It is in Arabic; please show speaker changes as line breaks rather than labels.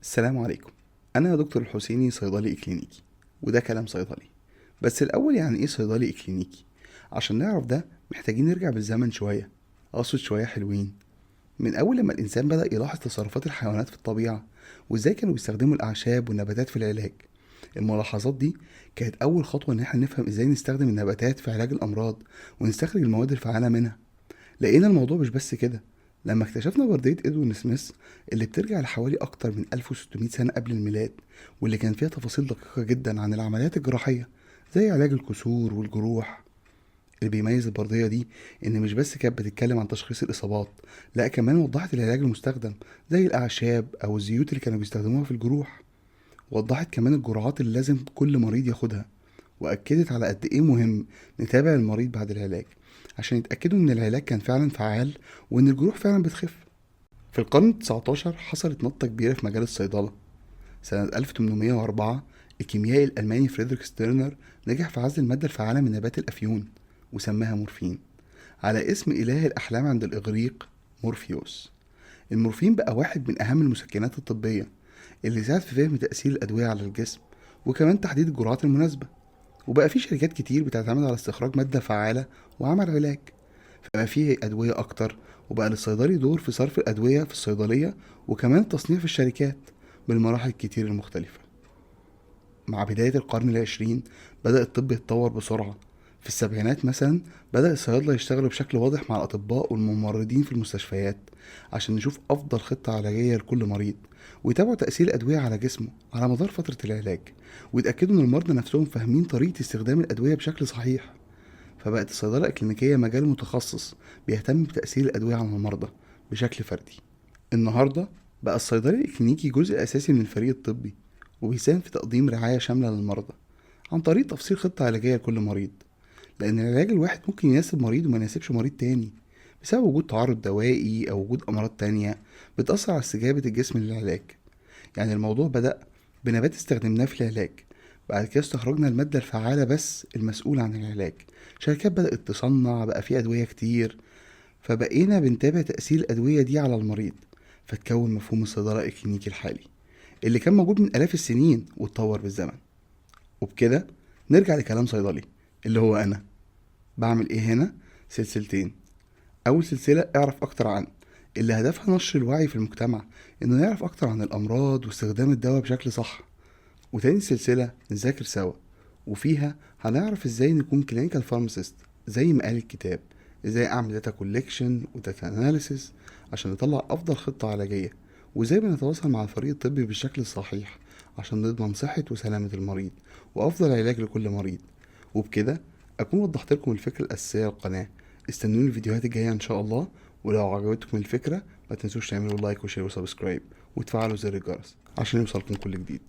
السلام عليكم. أنا دكتور الحسيني، صيدلي إكلينيكي، وده كلام صيدلي. بس الأول، يعني إيه صيدلي إكلينيكي؟ عشان نعرف ده محتاجين نرجع بالزمن شوية، أقصد شوية حلوين، من أول لما الإنسان بدأ يلاحظ تصرفات الحيوانات في الطبيعة، وإزاي كانوا بيستخدموا الأعشاب والنباتات في العلاج. الملاحظات دي كانت أول خطوة إن احنا نفهم إزاي نستخدم النباتات في علاج الأمراض ونستخرج المواد الفعالة منها. لقينا الموضوع مش بس كده، لما اكتشفنا بردية إدوين سميث اللي بترجع لحوالي أكتر من 1600 سنة قبل الميلاد، واللي كان فيها تفاصيل دقيقة جدا عن العمليات الجراحية زي علاج الكسور والجروح. اللي بيميز البردية دي إن مش بس كانت بتتكلم عن تشخيص الإصابات، لأ كمان وضحت العلاج المستخدم زي الأعشاب أو الزيوت اللي كانوا بيستخدموها في الجروح. وضحت كمان الجرعات اللي لازم كل مريض ياخدها، وأكدت على قد إيه مهم نتابع المريض بعد العلاج عشان يتأكدوا إن العلاج كان فعلا فعال وإن الجروح فعلا بتخف. في القرن التسعتاشر حصلت نطة كبيرة في مجال الصيدلة. سنة 1804 الكيميائي الألماني فريدريك ستيرنر نجح في عزل المادة الفعالة من نبات الأفيون وسماها مورفين، على اسم إله الأحلام عند الإغريق، مورفيوس. المورفين بقى واحد من أهم المسكنات الطبية اللي ساعد في فهم تأثير الأدوية على الجسم، وكمان تحديد الجرعات المناسبة. وبقى في شركات كتير بتعتمد على استخراج مادة فعالة وعمل علاج، فبقى فيه أدوية أكتر، وبقى للصيدلي دور في صرف الأدوية في الصيدلية وكمان تصنيع في الشركات بالمراحل الكتير المختلفة. مع بداية القرن العشرين بدأ الطب يتطور بسرعة. في السبعينات مثلا بدأ الصيادلة يشتغلوا بشكل واضح مع الأطباء والممرضين في المستشفيات عشان نشوف أفضل خطة علاجية لكل مريض، ويتابعوا تأثير الأدوية على جسمه على مدار فترة العلاج، ويتأكدوا إن المرضى نفسهم فاهمين طريقة استخدام الأدوية بشكل صحيح. فبقت الصيدلة الكلينيكية مجال متخصص بيهتم بتأثير الأدوية على المرضى بشكل فردي. النهاردة بقى الصيدلي الكلينيكي جزء أساسي من الفريق الطبي، وبيساهم في تقديم رعاية شاملة للمرضى عن طريق تفصيل خطة علاجية لكل مريض، لأن العلاج الواحد ممكن يناسب مريض وما يناسبش مريض تاني بسبب وجود تعارض دوائي أو وجود أمراض تانية بتأثر على استجابة الجسم للعلاج. يعني الموضوع بدأ بنبات استخدمناه في العلاج، بعد كده استخرجنا المادة الفعالة بس المسؤولة عن العلاج، شركات بدأت تصنع، بقى في أدوية كتير، فبقينا بنتابع تأثير الأدوية دي على المريض. فتكون مفهوم الصيدلة الكلينيكي الحالي اللي كان موجود من آلاف السنين واتطور بالزمن. وبكده نرجع لكلام صيدلي اللي هو أنا بعمل إيه هنا. سلسلتين: أول سلسلة اعرف أكتر عن، اللي هدفها نشر الوعي في المجتمع إنه يعرف أكتر عن الأمراض واستخدام الدواء بشكل صح. وتاني سلسلة نذاكر سوا، وفيها هنعرف ازاي نكون كلينيكال فارماسيست زي ما قال الكتاب، ازاي اعمل داتا كوليكشن وداتا اناليسيس عشان نطلع افضل خطة علاجية، وازاي بنتواصل مع الفريق الطبي بالشكل الصحيح عشان نضمن صحة وسلامة المريض وافضل علاج لكل مريض. وبكده اكون وضحت لكم الفكرة الاساسية للقناة. استنوني الفيديوهات الجاية ان شاء الله، ولو عجبتكم الفكرة ما تنسوش تعملوا لايك وشير وسبسكرايب وتفعلوا زر الجرس عشان يوصلكم كل جديد.